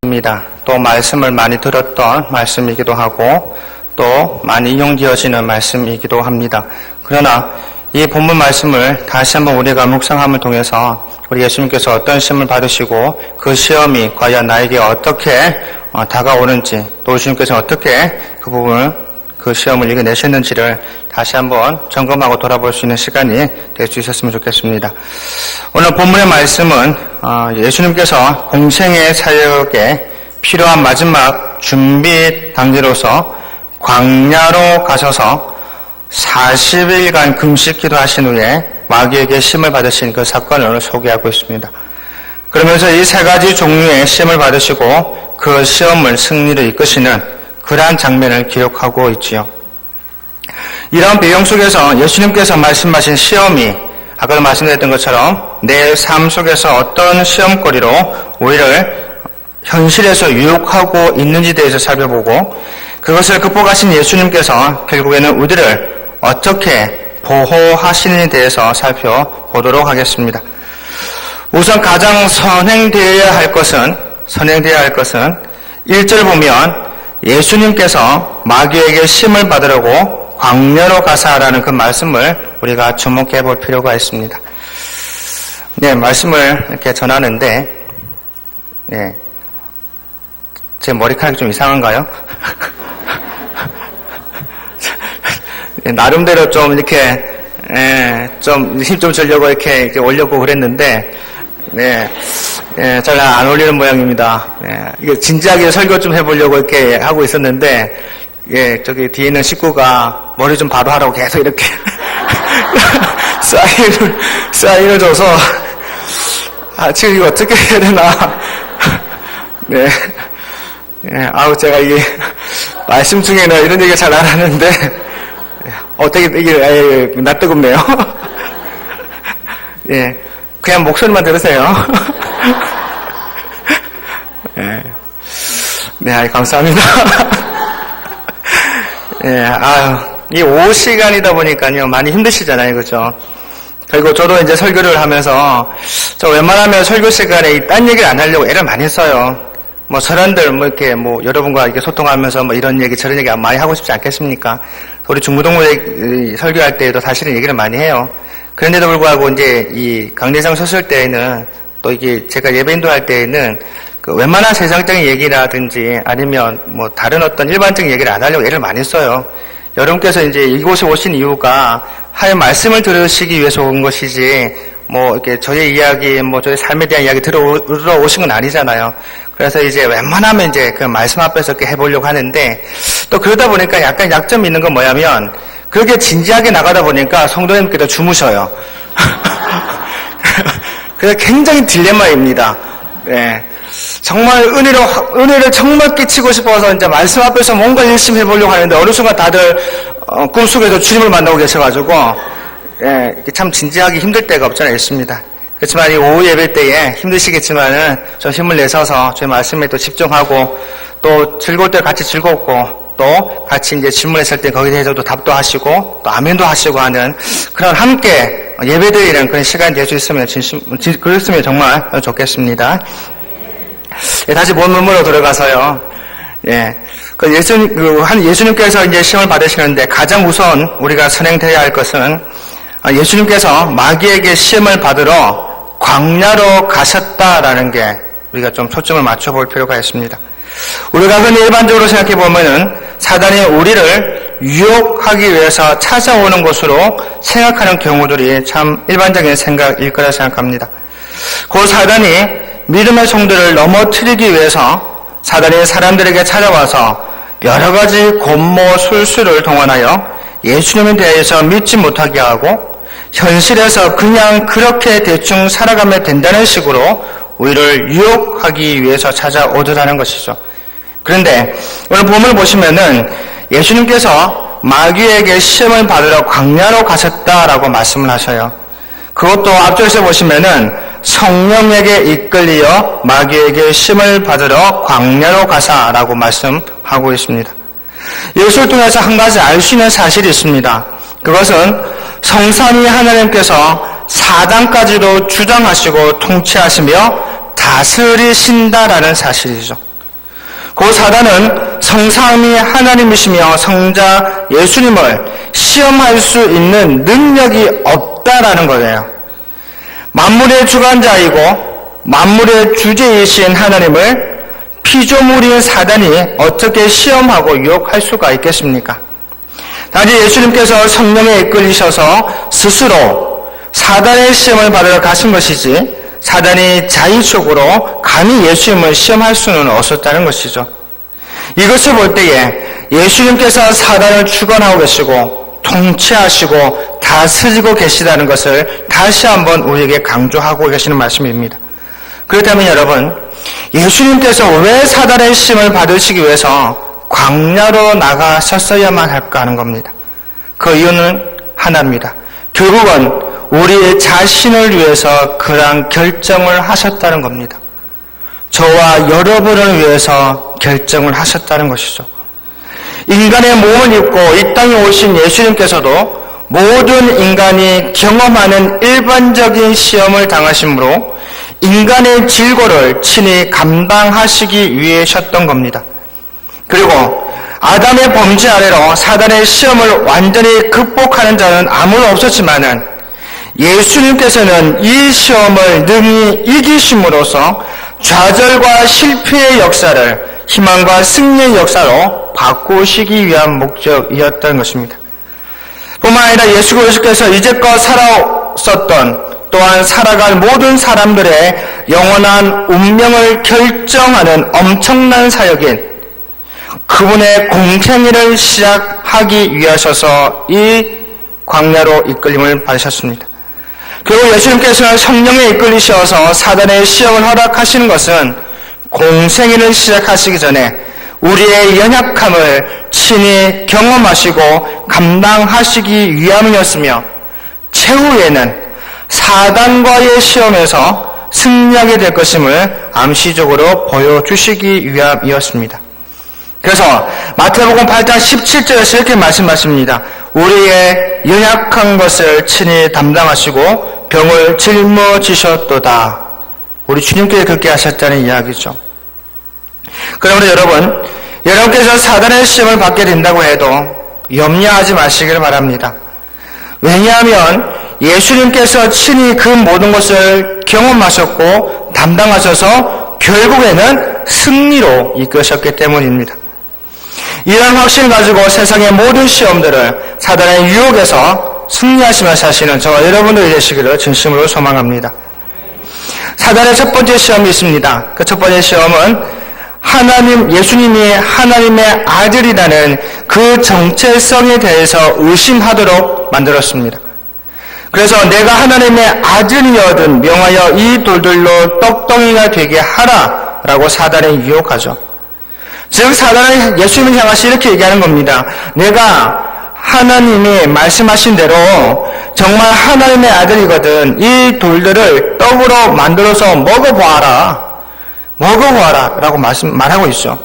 입니다. 또 말씀을 많이 들었던 말씀이기도 하고 또 많이 인용되어지는 말씀이기도 합니다. 그러나 이 본문 말씀을 다시 한번 우리가 묵상함을 통해서 우리 예수님께서 어떤 시험을 받으시고 그 시험이 과연 나에게 어떻게 다가오는지, 또 주님께서 어떻게 그 부분을, 그 시험을 이겨내셨는지를 다시 한번 점검하고 돌아볼 수 있는 시간이 될 수 있었으면 좋겠습니다. 오늘 본문의 말씀은 예수님께서 공생의 사역에 필요한 마지막 준비 단계로서 광야로 가셔서 40일간 금식 기도하신 후에 마귀에게 시험을 받으신 그 사건을 소개하고 있습니다. 그러면서 이 세 가지 종류의 시험을 받으시고 그 시험을 승리로 이끄시는 그러한 장면을 기록하고 있지요. 이런 배경 속에서 예수님께서 말씀하신 시험이 아까도 말씀드렸던 것처럼 내 삶 속에서 어떤 시험거리로 우리를 현실에서 유혹하고 있는지에 대해서 살펴보고 그것을 극복하신 예수님께서 결국에는 우리를 어떻게 보호하시는지에 대해서 살펴보도록 하겠습니다. 우선 가장 선행되어야 할 것은 1절 보면 예수님께서 마귀에게 시험을 받으려고 광야로 가사라는 그 말씀을 우리가 주목해 볼 필요가 있습니다. 네, 말씀을 이렇게 전하는데, 네, 제 머리카락이 좀 이상한가요? 나름대로 좀 이렇게, 좀 힘 좀 주려고 이렇게 올려고 그랬는데, 네, 잘 안 어울리는 모양입니다. 이거 진지하게 설교 좀 해보려고 이렇게 하고 있었는데, 저기 뒤에 있는 식구가 머리 좀 바로 하라고 계속 이렇게 사인을 줘서, 지금 이거 어떻게 해야 되나. 네. 제가 이게, 말씀 중에는 이런 얘기 잘 안 하는데, 되게, 이게, 낯뜨겁네요. 예. 그냥 목소리만 들으세요. 네, 감사합니다. 이 오후 시간이다 보니까요, 많이 힘드시잖아요, 그죠? 그리고 저도 이제 설교를 하면서, 저 웬만하면 설교 시간에 딴 얘기를 안 하려고 애를 많이 써요. 사람들, 이렇게, 여러분과 이렇게 소통하면서 이런 얘기, 저런 얘기 많이 하고 싶지 않겠습니까? 우리 중부동부에 설교할 때에도 사실은 얘기를 많이 해요. 그런데도 불구하고 이제 이 강대상 섰을 때에는 또 이게 제가 예배 인도할 때에는 그 웬만한 세상적인 얘기라든지 아니면 다른 어떤 일반적인 얘기를 안 하려고 애를 많이 써요. 여러분께서 이제 이곳에 오신 이유가 하나님의 말씀을 들으시기 위해서 온 것이지 이렇게 저의 이야기, 저의 삶에 대한 이야기 들어 오신 건 아니잖아요. 그래서 이제 웬만하면 이제 그 말씀 앞에서 이렇게 해보려고 하는데 또 그러다 보니까 약간 약점이 있는 건 뭐냐면 그렇게 진지하게 나가다 보니까 성도님께서 주무셔요. 그래서 굉장히 딜레마입니다. 네. 정말 은혜를 정말 끼치고 싶어서 이제 말씀 앞에서 뭔가 열심히 해보려고 하는데 어느 순간 다들 꿈속에서 주님을 만나고 계셔가지고 참 진지하기 힘들 때가 없잖아요. 있습니다. 그렇지만 이 오후 예배 때에 힘드시겠지만은 좀 힘을 내셔서 저희 말씀에 또 집중하고 또 즐거울 때 같이 즐겁고 또 같이 이제 질문했을 때 거기에 대해서도 답도 하시고 또 아멘도 하시고 하는 그런 함께 예배드리는 그런 시간이 될 수 있으면 그랬으면 정말 좋겠습니다. 다시 본문으로 들어가서요. 예수님께서 이제 시험을 받으시는데 가장 우선 우리가 선행되어야 할 것은 예수님께서 마귀에게 시험을 받으러 광야로 가셨다라는 게 우리가 좀 초점을 맞춰볼 필요가 있습니다. 우리가 흔히 일반적으로 생각해 보면은 사단이 우리를 유혹하기 위해서 찾아오는 것으로 생각하는 경우들이 참 일반적인 생각일 거라 생각합니다. 그 사단이 믿음의 성도를 넘어뜨리기 위해서 사단이 사람들에게 찾아와서 여러 가지 권모 술수를 동원하여 예수님에 대해서 믿지 못하게 하고 현실에서 그냥 그렇게 대충 살아가면 된다는 식으로 우리를 유혹하기 위해서 찾아오더라는 것이죠. 그런데 오늘 본문을 보시면은 예수님께서 마귀에게 시험을 받으러 광야로 가셨다라고 말씀을 하셔요. 그것도 앞쪽에서 보시면은 성령에게 이끌리어 마귀에게 시험을 받으러 광야로 가사라고 말씀하고 있습니다. 이것을 통해서 한 가지 알 수 있는 사실이 있습니다. 그것은 성삼위 하나님께서 사단까지도 주장하시고 통치하시며 다스리신다라는 사실이죠. 그 사단은 성삼위 하나님이시며 성자 예수님을 시험할 수 있는 능력이 없다라는 거예요. 만물의 주관자이고 만물의 주제이신 하나님을 피조물인 사단이 어떻게 시험하고 유혹할 수가 있겠습니까? 단지 예수님께서 성령에 이끌리셔서 스스로 사단의 시험을 받으러 가신 것이지 사단이 자의적으로 감히 예수님을 시험할 수는 없었다는 것이죠. 이것을 볼 때에 예수님께서 사단을 주관하고 계시고 통치하시고 다스리고 계시다는 것을 다시 한번 우리에게 강조하고 계시는 말씀입니다. 그렇다면 여러분, 예수님께서 왜 사단의 시험을 받으시기 위해서 광야로 나가셨어야만 할까 하는 겁니다. 그 이유는 하나입니다. 결국은 우리의 자신을 위해서 그러한 결정을 하셨다는 겁니다. 저와 여러분을 위해서 결정을 하셨다는 것이죠. 인간의 몸을 입고 이 땅에 오신 예수님께서도 모든 인간이 경험하는 일반적인 시험을 당하심으로 인간의 질고를 친히 감당하시기 위해셨던 겁니다. 그리고 아담의 범죄 아래로 사단의 시험을 완전히 극복하는 자는 아무도 없었지만은 예수님께서는 이 시험을 능히 이기심으로써 좌절과 실패의 역사를 희망과 승리의 역사로 바꾸시기 위한 목적이었던 것입니다. 뿐만 아니라 예수 그리스도께서 이제껏 살아왔었던 또한 살아갈 모든 사람들의 영원한 운명을 결정하는 엄청난 사역인 그분의 공생애를 시작하기 위하셔서 이 광야로 이끌림을 받으셨습니다. 그리고 예수님께서는 성령에 이끌리셔서 사단의 시험을 허락하시는 것은 공생애를 시작하시기 전에 우리의 연약함을 친히 경험하시고 감당하시기 위함이었으며 최후에는 사단과의 시험에서 승리하게 될 것임을 암시적으로 보여주시기 위함이었습니다. 그래서 마태복음 8장 17절에서 이렇게 말씀하십니다. 우리의 연약한 것을 친히 담당하시고 병을 짊어지셨도다. 우리 주님께서 그렇게 하셨다는 이야기죠. 그러므로 여러분께서 사단의 시험을 받게 된다고 해도 염려하지 마시기를 바랍니다. 왜냐하면 예수님께서 친히 그 모든 것을 경험하셨고 담당하셔서 결국에는 승리로 이끄셨기 때문입니다. 이런 확신을 가지고 세상의 모든 시험들을 사단의 유혹에서 승리하시면서 사시는 저와 여러분들이 되시기를 진심으로 소망합니다. 사단의 첫 번째 시험이 있습니다. 그 첫 번째 시험은 예수님이 하나님의 아들이라는 그 정체성에 대해서 의심하도록 만들었습니다. 그래서 내가 하나님의 아들이여든 명하여 이 돌들로 떡덩이가 되게 하라라고 사단을 유혹하죠. 즉 사단은 예수님을 향해서 이렇게 얘기하는 겁니다. 내가 하나님이 말씀하신 대로 정말 하나님의 아들이거든 이 돌들을 떡으로 만들어서 먹어보아라 라고 말하고 있죠.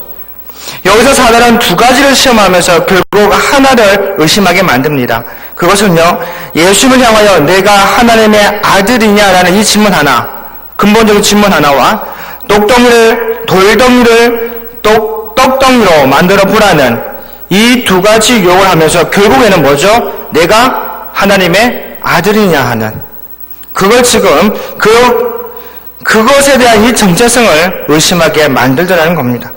여기서 사단은 두 가지를 시험하면서 결국 하나를 의심하게 만듭니다. 그것은요, 예수님을 향하여 내가 하나님의 아들이냐라는 이 질문 하나, 근본적인 질문 하나와 돌덩이를 떡덩이로 만들어 보라는 이 두 가지 유혹을 하면서 결국에는 뭐죠? 내가 하나님의 아들이냐 하는 그걸 지금 그것에 대한 이 정체성을 의심하게 만들더라는 겁니다.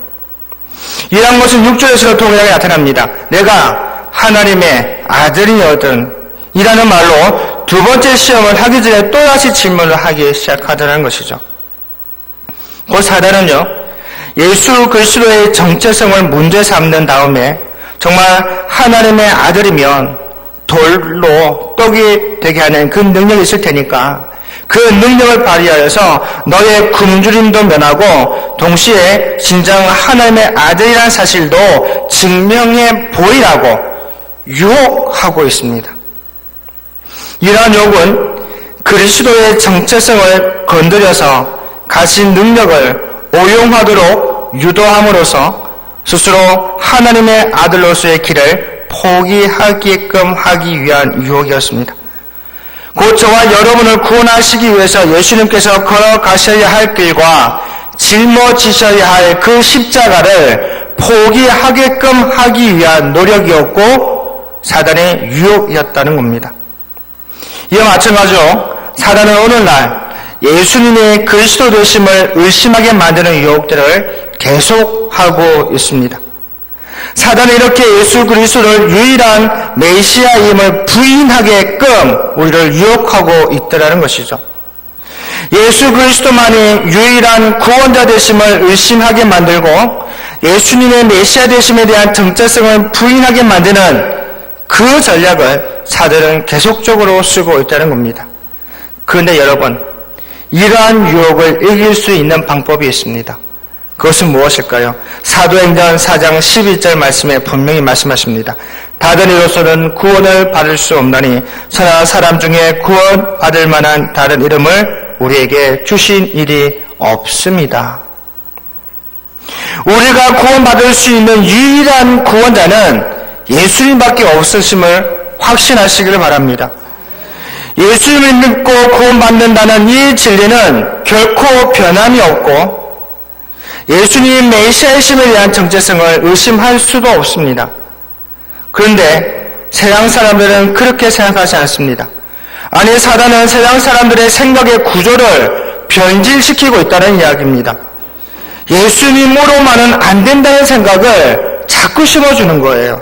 이러한 것은 6절에서도 동일하게 나타납니다. 내가 하나님의 아들이거든 이라는 말로 두 번째 시험을 하기 전에 또다시 질문을 하기 시작하더라는 것이죠. 그 사단은요, 예수 그리스도의 정체성을 문제 삼는 다음에 정말 하나님의 아들이면 돌로 떡이 되게 하는 그 능력이 있을 테니까 그 능력을 발휘하여서 너의 굶주림도 면하고 동시에 진정 하나님의 아들이라는 사실도 증명해 보이라고 유혹하고 있습니다. 이러한 유혹은 그리스도의 정체성을 건드려서 가진 능력을 오용하도록 유도함으로써 스스로 하나님의 아들로서의 길을 포기하게끔 하기 위한 유혹이었습니다. 곧 저와 여러분을 구원하시기 위해서 예수님께서 걸어가셔야 할 길과 짊어지셔야 할 그 십자가를 포기하게끔 하기 위한 노력이었고 사단의 유혹이었다는 겁니다. 이와 마찬가지로 사단은 오늘날 예수님의 그리스도 되심을 의심하게 만드는 유혹들을 계속하고 있습니다. 사단은 이렇게 예수 그리스도를 유일한 메시아임을 부인하게끔 우리를 유혹하고 있다는 것이죠. 예수 그리스도만이 유일한 구원자 되심을 의심하게 만들고 예수님의 메시아 되심에 대한 정체성을 부인하게 만드는 그 전략을 사단은 계속적으로 쓰고 있다는 겁니다. 그런데 여러분, 이러한 유혹을 이길 수 있는 방법이 있습니다. 그것은 무엇일까요? 사도행전 4장 12절 말씀에 분명히 말씀하십니다. 다른 이로서는 구원을 받을 수 없나니 선한 사람 중에 구원받을 만한 다른 이름을 우리에게 주신 일이 없습니다. 우리가 구원받을 수 있는 유일한 구원자는 예수님밖에 없으심을 확신하시기를 바랍니다. 예수님을 믿고 구원받는다는 이 진리는 결코 변함이 없고 예수님 메시아이심에 대한 정체성을 의심할 수도 없습니다. 그런데 세상 사람들은 그렇게 생각하지 않습니다. 아니, 사단은 세상 사람들의 생각의 구조를 변질시키고 있다는 이야기입니다. 예수님으로만은 안 된다는 생각을 자꾸 심어주는 거예요.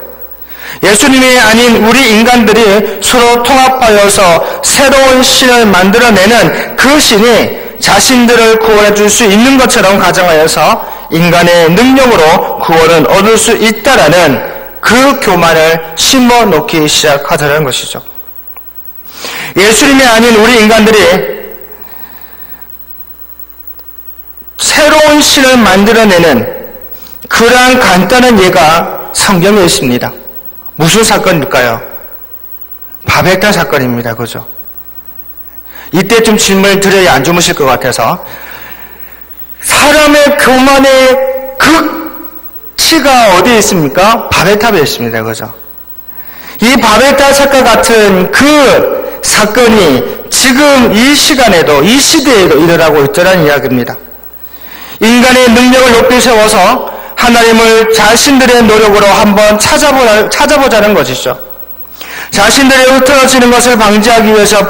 예수님이 아닌 우리 인간들이 서로 통합하여서 새로운 신을 만들어내는 그 신이 자신들을 구원해 줄 수 있는 것처럼 가정하여서 인간의 능력으로 구원을 얻을 수 있다라는 그 교만을 심어놓기 시작하더라는 것이죠. 예수님이 아닌 우리 인간들이 새로운 신을 만들어내는 그러한 간단한 예가 성경에 있습니다. 무슨 사건일까요? 바벨탑 사건입니다. 그죠? 이때쯤 질문을 드려야 안 주무실 것 같아서 사람의 교만의 극치가 어디에 있습니까? 바벨탑에 있습니다. 그죠? 이 바벨탑 사건 같은 그 사건이 지금 이 시간에도 이 시대에도 일어나고 있다는 이야기입니다. 인간의 능력을 높이 세워서 하나님을 자신들의 노력으로 한번 찾아보자는 것이죠. 자신들의 흩어지는 것을 방지하기 위해서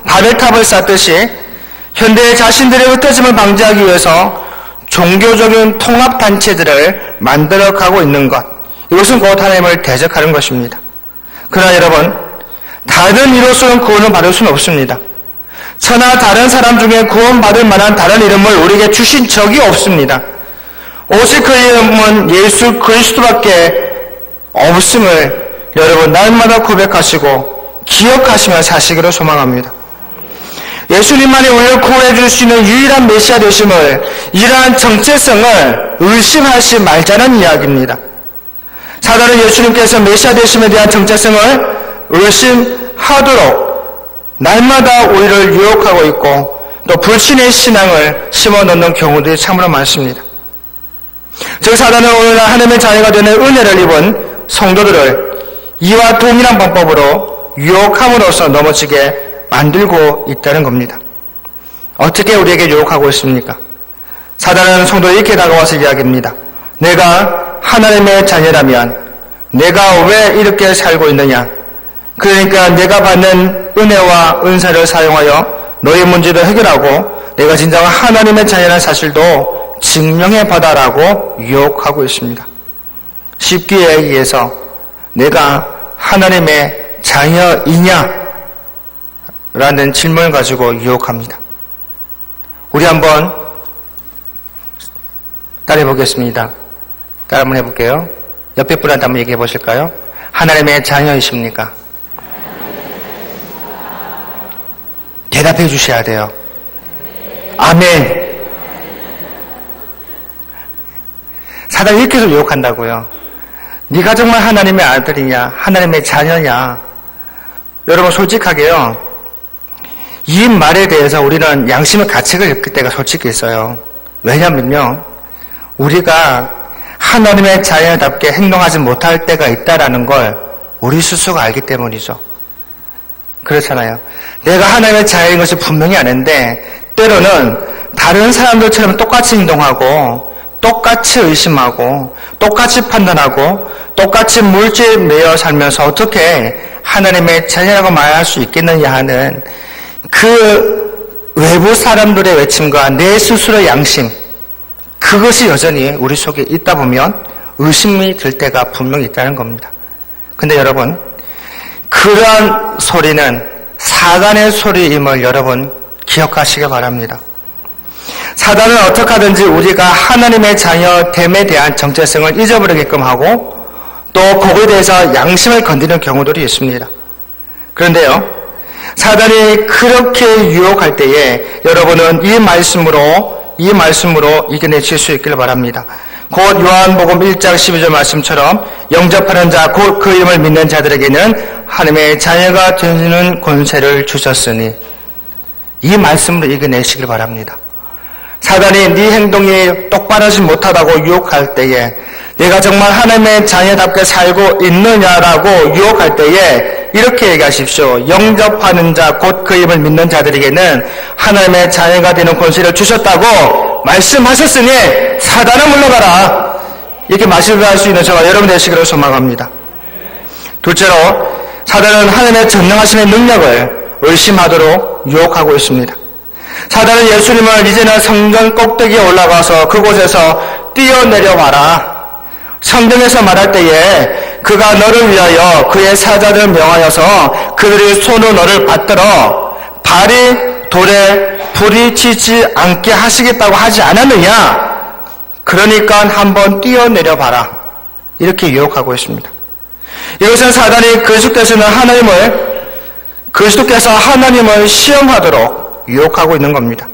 바벨탑을 쌓듯이 현대의 자신들의 흩어짐을 방지하기 위해서 종교적인 통합단체들을 만들어가고 있는 것, 이것은 곧 하나님을 대적하는 것입니다. 그러나 여러분, 다른 이로서는 구원을 받을 수는 없습니다. 천하 다른 사람 중에 구원받을 만한 다른 이름을 우리에게 주신 적이 없습니다. 오직 그 이름은 예수 그리스도밖에 없음을 여러분 날마다 고백하시고 기억하시며 사시기를 소망합니다. 예수님만이 우리를 구원해 줄 수 있는 유일한 메시아 되심을, 이러한 정체성을 의심하지 말자는 이야기입니다. 사단은 예수님께서 메시아 되심에 대한 정체성을 의심하도록 날마다 우리를 유혹하고 있고 또 불신의 신앙을 심어놓는 경우들이 참으로 많습니다. 즉 사단은 오늘날 하나님의 자녀가 되는 은혜를 입은 성도들을 이와 동일한 방법으로 유혹함으로써 넘어지게 만들고 있다는 겁니다. 어떻게 우리에게 유혹하고 있습니까? 사단은 성도에 이렇게 다가와서 이야기합니다. 내가 하나님의 자녀라면 내가 왜 이렇게 살고 있느냐? 그러니까 내가 받는 은혜와 은사를 사용하여 너의 문제를 해결하고 내가 진정한 하나님의 자녀라는 사실도 증명해봐라라고 유혹하고 있습니다. 쉽게 얘기해서 내가 하나님의 자녀이냐? 라는 질문을 가지고 유혹합니다. 우리 한번 따라해 보겠습니다. 따라 한번 해볼게요. 옆에 분한테 한번 얘기해 보실까요? 하나님의 자녀이십니까? 대답해 주셔야 돼요. 아멘. 사단이 이렇게 해서 유혹한다고요. 네가 정말 하나님의 아들이냐? 하나님의 자녀냐? 여러분 솔직하게요. 이 말에 대해서 우리는 양심의 가책을 느낄 때가 솔직히 있어요. 왜냐면요. 우리가 하나님의 자녀답게 행동하지 못할 때가 있다라는 걸 우리 스스로가 알기 때문이죠. 그렇잖아요. 내가 하나님의 자녀인 것이 분명히 아는데 때로는 다른 사람들처럼 똑같이 행동하고 똑같이 의심하고 똑같이 판단하고 똑같이 물질에 매여 살면서 어떻게 하나님의 자녀라고 말할 수 있겠느냐 하는 그 외부 사람들의 외침과 내 스스로의 양심, 그것이 여전히 우리 속에 있다 보면 의심이 들 때가 분명히 있다는 겁니다. 근데 여러분, 그러한 소리는 사단의 소리임을 여러분 기억하시기 바랍니다. 사단은 어떻게 하든지 우리가 하나님의 자녀됨에 대한 정체성을 잊어버리게끔 하고 또 거기에 대해서 양심을 건드리는 경우들이 있습니다. 그런데요, 사단이 그렇게 유혹할 때에 여러분은 이 말씀으로 이겨내실 수 있기를 바랍니다. 곧 요한복음 1장 12절 말씀처럼 영접하는 자 곧 그 이름을 믿는 자들에게는 하나님의 자녀가 되는 권세를 주셨으니, 이 말씀으로 이겨내시길 바랍니다. 사단이 네 행동이 똑바르지 못하다고 유혹할 때에, 내가 정말 하나님의 자녀답게 살고 있느냐라고 유혹할 때에 이렇게 얘기하십시오. 영접하는 자 곧 그 이름을 믿는 자들에게는 하나님의 자녀가 되는 권세를 주셨다고 말씀하셨으니 사단은 물러가라. 이렇게 말씀할 수 있는 저와 여러분 되시기를 소망합니다. 둘째로, 사단은 하나님의 전능하심의 능력을 의심하도록 유혹하고 있습니다. 사단은 예수님을 이제는 성전 꼭대기에 올라가서 그곳에서 뛰어내려와라. 성경에서 말할 때에 그가 너를 위하여 그의 사자들을 명하여서 그들이 손으로 너를 받들어 발이 돌에 부딪히지 않게 하시겠다고 하지 않았느냐? 그러니까 한번 뛰어내려 봐라. 이렇게 유혹하고 있습니다. 이것은 사단이 그리스도께서 하나님을 시험하도록 유혹하고 있는 겁니다.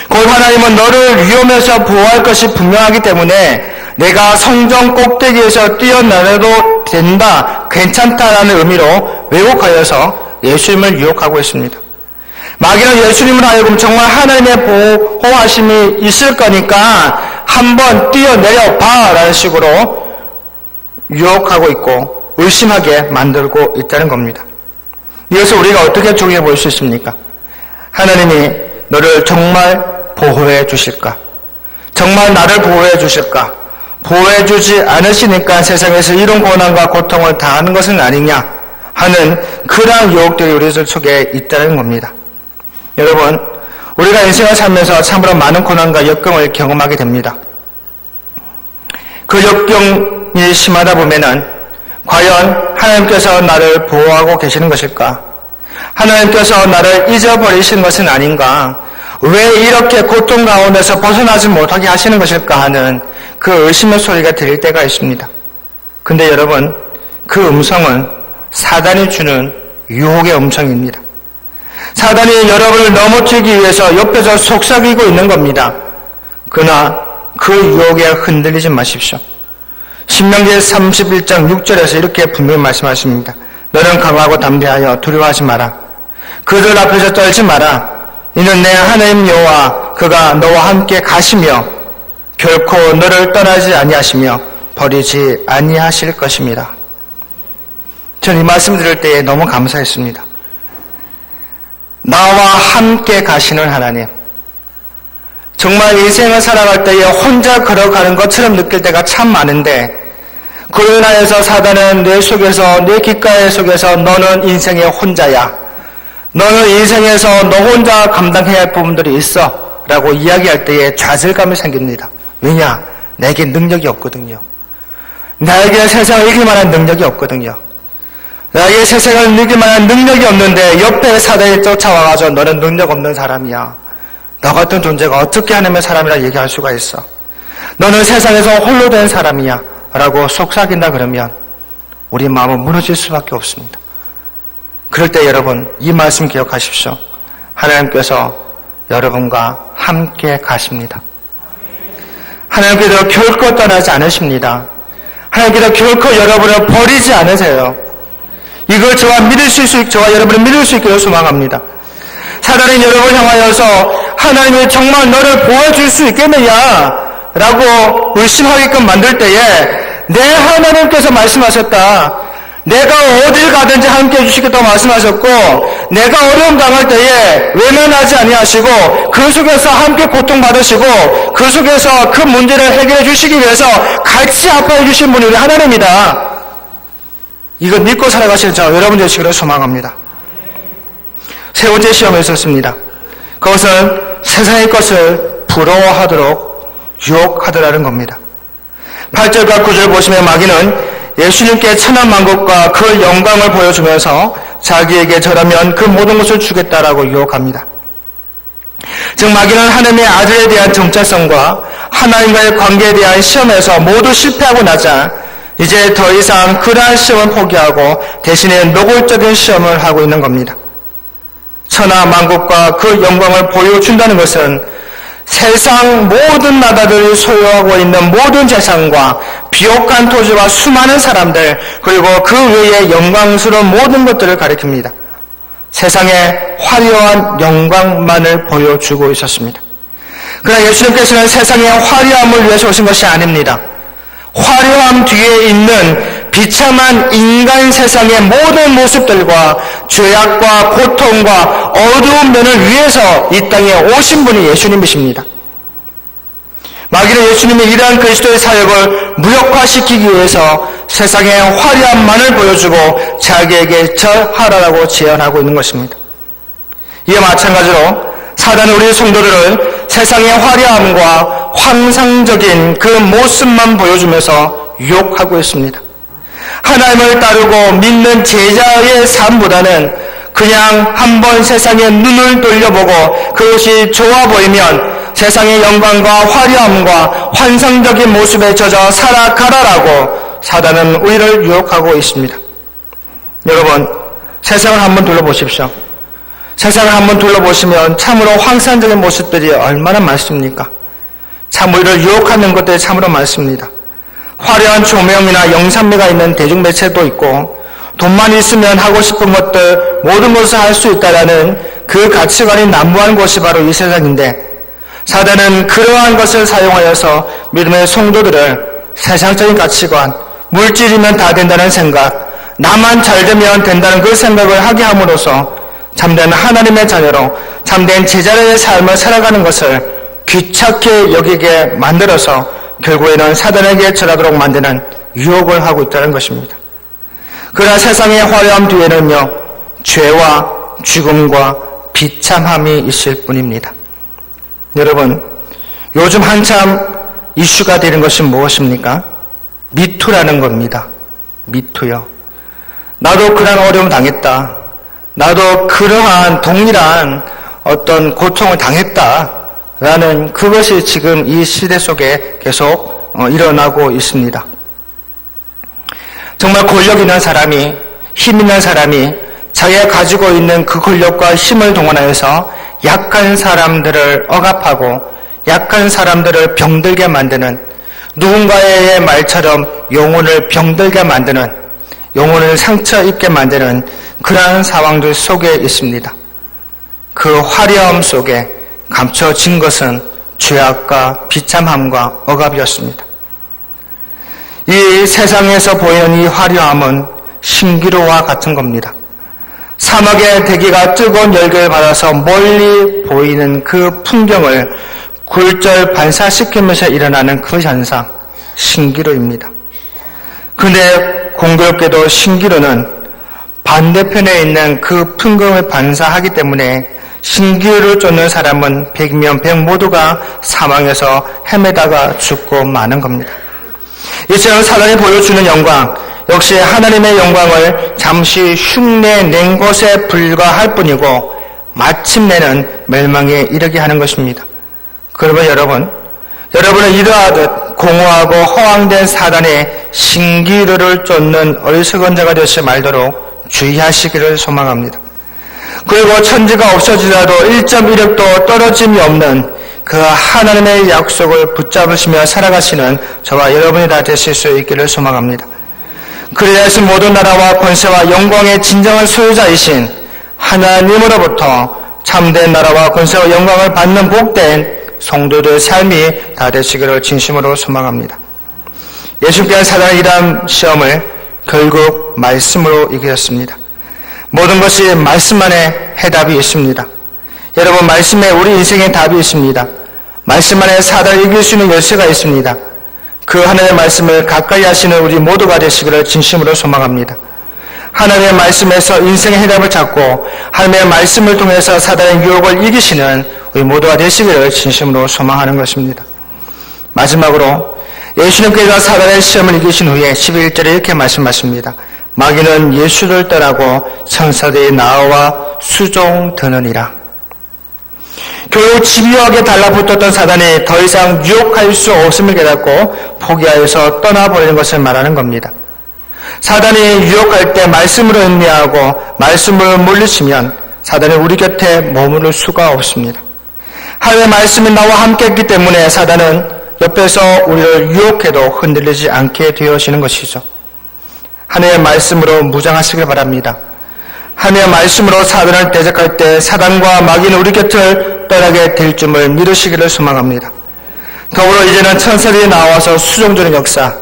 곧 하나님은 너를 위험에서 보호할 것이 분명하기 때문에 내가 성전 꼭대기에서 뛰어내려도 된다, 괜찮다라는 의미로 왜곡하여서 예수님을 유혹하고 있습니다. 마귀는 예수님을 하여금 정말 하나님의 보호하심이 있을 거니까 한번 뛰어내려 봐라는 식으로 유혹하고 있고 의심하게 만들고 있다는 겁니다. 이것을 우리가 어떻게 적용해 볼 수 있습니까? 하나님이 너를 정말 보호해 주실까? 정말 나를 보호해 주실까? 보호해 주지 않으시니까 세상에서 이런 고난과 고통을 당하는 것은 아니냐 하는 그러한 유혹들이 우리 속에 있다는 겁니다. 여러분, 우리가 인생을 살면서 참으로 많은 고난과 역경을 경험하게 됩니다. 그 역경이 심하다 보면은 과연 하나님께서 나를 보호하고 계시는 것일까? 하나님께서 나를 잊어버리신 것은 아닌가? 왜 이렇게 고통 가운데서 벗어나지 못하게 하시는 것일까 하는 그 의심의 소리가 들릴 때가 있습니다. 근데 여러분, 그 음성은 사단이 주는 유혹의 음성입니다. 사단이 여러분을 넘어뜨리기 위해서 옆에서 속삭이고 있는 겁니다. 그러나 그 유혹에 흔들리지 마십시오. 신명기 31장 6절에서 이렇게 분명히 말씀하십니다. 너는 강하고 담대하여 두려워하지 마라. 그들 앞에서 떨지 마라. 이는 내 하나님 여호와 그가 너와 함께 가시며 결코 너를 떠나지 아니하시며 버리지 아니하실 것입니다. 저는 이 말씀 들을 때에 너무 감사했습니다. 나와 함께 가시는 하나님. 정말 인생을 살아갈 때에 혼자 걸어가는 것처럼 느낄 때가 참 많은데 그로 인하여서 사단은 내 속에서, 내 귓가에 속에서 너는 인생의 혼자야. 너는 인생에서 너 혼자 감당해야 할 부분들이 있어 라고 이야기할 때에 좌절감이 생깁니다. 왜냐? 내게 능력이 없거든요. 나에게 세상을 이길 만한 능력이 없거든요. 나에게 세상을 이길 만한 능력이 없는데 옆에 사단이 쫓아와가지고 너는 능력 없는 사람이야. 너 같은 존재가 어떻게 하나님의 사람이라 얘기할 수가 있어. 너는 세상에서 홀로 된 사람이야 라고 속삭인다 그러면 우리 마음은 무너질 수밖에 없습니다. 그럴 때 여러분, 이 말씀 기억하십시오. 하나님께서 여러분과 함께 가십니다. 하나님께서 결코 떠나지 않으십니다. 하나님께서 결코 여러분을 버리지 않으세요. 이걸 저와 여러분을 믿을 수 있기를 소망합니다. 사단이 여러분을 향하여서 하나님이 정말 너를 보호해줄 수 있겠느냐 라고 의심하게끔 만들 때에 내 하나님께서 말씀하셨다. 내가 어딜 가든지 함께 해주시겠다고 말씀하셨고 내가 어려움 당할 때에 외면하지 아니하시고 그 속에서 함께 고통받으시고 그 속에서 그 문제를 해결해 주시기 위해서 같이 아파해 주신 분이 우리 하나님이다. 이거 믿고 살아가시는 저 여러분 되시기를 소망합니다. 세 번째 시험에 있었습니다. 그것은 세상의 것을 부러워하도록 유혹하더라는 겁니다. 8절과 9절 보시면 마귀는 예수님께 천하만국과 그 영광을 보여주면서 자기에게 저라면 그 모든 것을 주겠다라고 유혹합니다. 즉 마귀는 하나님의 아들에 대한 정체성과 하나님과의 관계에 대한 시험에서 모두 실패하고 나자 이제 더 이상 그러한 시험을 포기하고 대신에 노골적인 시험을 하고 있는 겁니다. 천하만국과 그 영광을 보여준다는 것은 세상 모든 나라들이 소유하고 있는 모든 재산과 비옥한 토지와 수많은 사람들 그리고 그 외의 영광스러운 모든 것들을 가리킵니다. 세상의 화려한 영광만을 보여주고 있었습니다. 그러나 예수님께서는 세상의 화려함을 위해서 오신 것이 아닙니다. 화려함 뒤에 있는 비참한 인간 세상의 모든 모습들과 죄악과 고통과 어두운 면을 위해서 이 땅에 오신 분이 예수님이십니다. 마귀는 예수님이 이러한 그리스도의 사역을 무력화시키기 위해서 세상의 화려함만을 보여주고 자기에게 절하라고 제안하고 있는 것입니다. 이와 마찬가지로 사단은 우리 성도들을 세상의 화려함과 환상적인 그 모습만 보여주면서 유혹하고 있습니다. 하나님을 따르고 믿는 제자의 삶보다는 그냥 한번 세상의 눈을 돌려보고 그것이 좋아 보이면 세상의 영광과 화려함과 환상적인 모습에 젖어 살아가라라고 사단은 우리를 유혹하고 있습니다. 여러분, 세상을 한번 둘러보십시오. 세상을 한번 둘러보시면 참으로 환상적인 모습들이 얼마나 많습니까? 참 우리를 유혹하는 것들이 참으로 많습니다. 화려한 조명이나 영상미가 있는 대중매체도 있고 돈만 있으면 하고 싶은 것들 모든 것을 할 수 있다라는 그 가치관이 난무한 곳이 바로 이 세상인데 사단은 그러한 것을 사용하여서 믿음의 성도들을 세상적인 가치관, 물질이면 다 된다는 생각, 나만 잘 되면 된다는 그 생각을 하게 함으로써 참된 하나님의 자녀로 참된 제자의 삶을 살아가는 것을 귀찮게 여기게 만들어서 결국에는 사단에게 절하도록 만드는 유혹을 하고 있다는 것입니다. 그러나 세상의 화려함 뒤에는요, 죄와 죽음과 비참함이 있을 뿐입니다. 여러분, 요즘 한참 이슈가 되는 것이 무엇입니까? 미투라는 겁니다. 미투요. 나도 그런 어려움 당했다. 나도 그러한 동일한 어떤 고통을 당했다라는 그것이 지금 이 시대 속에 계속 일어나고 있습니다. 정말 권력 있는 사람이, 힘 있는 사람이 자기가 가지고 있는 그 권력과 힘을 동원하여서 약한 사람들을 억압하고 약한 사람들을 병들게 만드는, 누군가의 말처럼 영혼을 병들게 만드는, 영혼을 상처 입게 만드는 그러한 상황들 속에 있습니다. 그 화려함 속에 감춰진 것은 죄악과 비참함과 억압이었습니다. 이 세상에서 보이는 이 화려함은 신기루와 같은 겁니다. 사막의 대기가 뜨거운 열기를 받아서 멀리 보이는 그 풍경을 굴절 반사시키면서 일어나는 그 현상, 신기루입니다. 근데 공교롭게도 신기루는 반대편에 있는 그 풍경을 반사하기 때문에 신기루를 쫓는 사람은 100명 100 모두가 사망해서 헤매다가 죽고 마는 겁니다. 이처럼 사단이 보여주는 영광, 역시 하나님의 영광을 잠시 흉내낸 것에 불과할 뿐이고 마침내는 멸망에 이르게 하는 것입니다. 그러면 여러분은 이러하듯 공허하고 허황된 사단의 신기루를 쫓는 어리석은 자가 되지 말도록 주의하시기를 소망합니다. 그리고 천지가 없어지더라도 1.1획도 떨어짐이 없는 그 하나님의 약속을 붙잡으시며 살아가시는 저와 여러분이 다 되실 수 있기를 소망합니다. 그리하신 모든 나라와 권세와 영광의 진정한 소유자이신 하나님으로부터 참된 나라와 권세와 영광을 받는 복된 성도들의 삶이 다 되시기를 진심으로 소망합니다. 예수께서 사단의 이러한 시험을 결국 말씀으로 이기셨습니다. 모든 것이 말씀 안에 해답이 있습니다. 여러분, 말씀에 우리 인생의 답이 있습니다. 말씀 안에 사단을 이길 수 있는 열쇠가 있습니다. 그 하나님의 말씀을 가까이 하시는 우리 모두가 되시기를 진심으로 소망합니다. 하나님의 말씀에서 인생의 해답을 찾고 하나님의 말씀을 통해서 사단의 유혹을 이기시는 우리 모두가 되시기를 진심으로 소망하는 것입니다. 마지막으로 예수님께서 사단의 시험을 이기신 후에 11절에 이렇게 말씀하십니다. 마귀는 예수를 떠나고 천사들이 나와 수종드느니라. 결국 집요하게 달라붙었던 사단이 더 이상 유혹할 수 없음을 깨닫고 포기하여서 떠나버리는 것을 말하는 겁니다. 사단이 유혹할 때 말씀으로 인내하고 말씀을 물리치면 사단이 우리 곁에 머무를 수가 없습니다. 하나님의 말씀이 나와 함께 했기 때문에 사단은 옆에서 우리를 유혹해도 흔들리지 않게 되어지는 것이죠. 하나님의 말씀으로 무장하시길 바랍니다. 하나님의 말씀으로 사단을 대적할 때 사단과 마귀는 우리 곁을 떠나게 될 줄을 믿으시기를 소망합니다. 더불어 이제는 천사들이 나와서 수종주는 역사,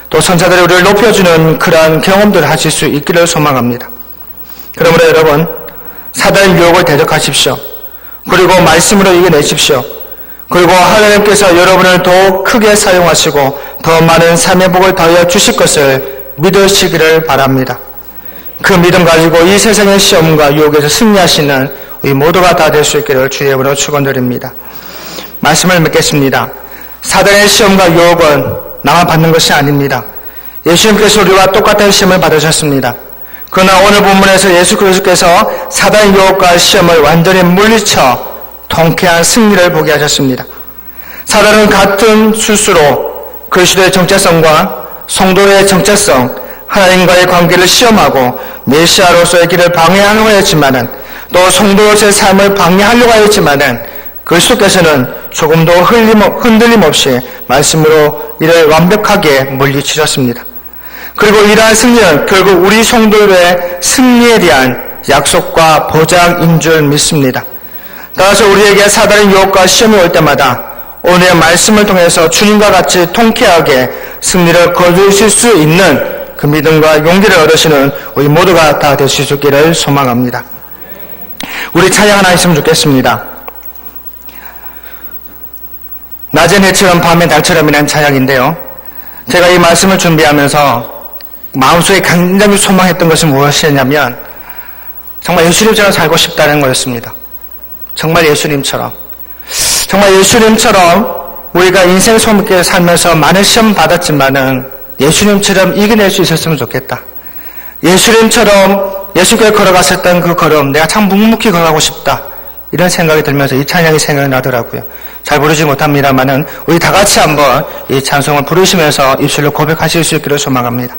또 천사들이 우리를 높여주는 그러한 경험들을 하실 수 있기를 소망합니다. 그러므로 여러분, 사단의 유혹을 대적하십시오. 그리고 말씀으로 이겨내십시오. 그리고 하나님께서 여러분을 더욱 크게 사용하시고 더 많은 삶의 복을 더하여 주실 것을 믿으시기를 바랍니다. 그 믿음 가지고 이 세상의 시험과 유혹에서 승리하시는 우리 모두가 다 될 수 있기를 주의 이름으로 축원드립니다. 말씀을 맺겠습니다. 사단의 시험과 유혹은 나만 받는 것이 아닙니다. 예수님께서 우리와 똑같은 시험을 받으셨습니다. 그러나 오늘 본문에서 예수 그리스도께서 사단의 유혹과 시험을 완전히 물리쳐 통쾌한 승리를 보게 하셨습니다. 사단은 같은 수수로 그리스도의 정체성과 성도의 정체성, 하나님과의 관계를 시험하고 메시아로서의 길을 방해하려고 했지만은 또 성도로서의 삶을 방해하려고 했지만은 그리스도께서는 조금도 흔들림 없이 말씀으로 이를 완벽하게 물리치셨습니다. 그리고 이러한 승리는 결국 우리 성도들의 승리에 대한 약속과 보장인 줄 믿습니다. 따라서 우리에게 사단의 유혹과 시험이 올 때마다 오늘의 말씀을 통해서 주님과 같이 통쾌하게 승리를 거두실 수 있는 그 믿음과 용기를 얻으시는 우리 모두가 다 될 수 있기를 소망합니다. 우리 찬양 하나 있으면 좋겠습니다. 낮엔 해처럼 밤엔 달처럼이라는 찬양인데요. 제가 이 말씀을 준비하면서 마음속에 굉장히 소망했던 것은 무엇이었냐면 정말 예수님처럼 살고 싶다는 거였습니다. 정말 예수님처럼 우리가 인생 소문께 살면서 많은 시험 받았지만은 예수님처럼 이겨낼 수 있었으면 좋겠다. 예수님처럼 예수님께 걸어갔었던 그 걸음 내가 참 묵묵히 걸어가고 싶다. 이런 생각이 들면서 이 찬양이 생각이 나더라고요. 잘 부르지 못합니다만은 우리 다 같이 한번 이 찬송을 부르시면서 입술로 고백하실 수 있기를 소망합니다.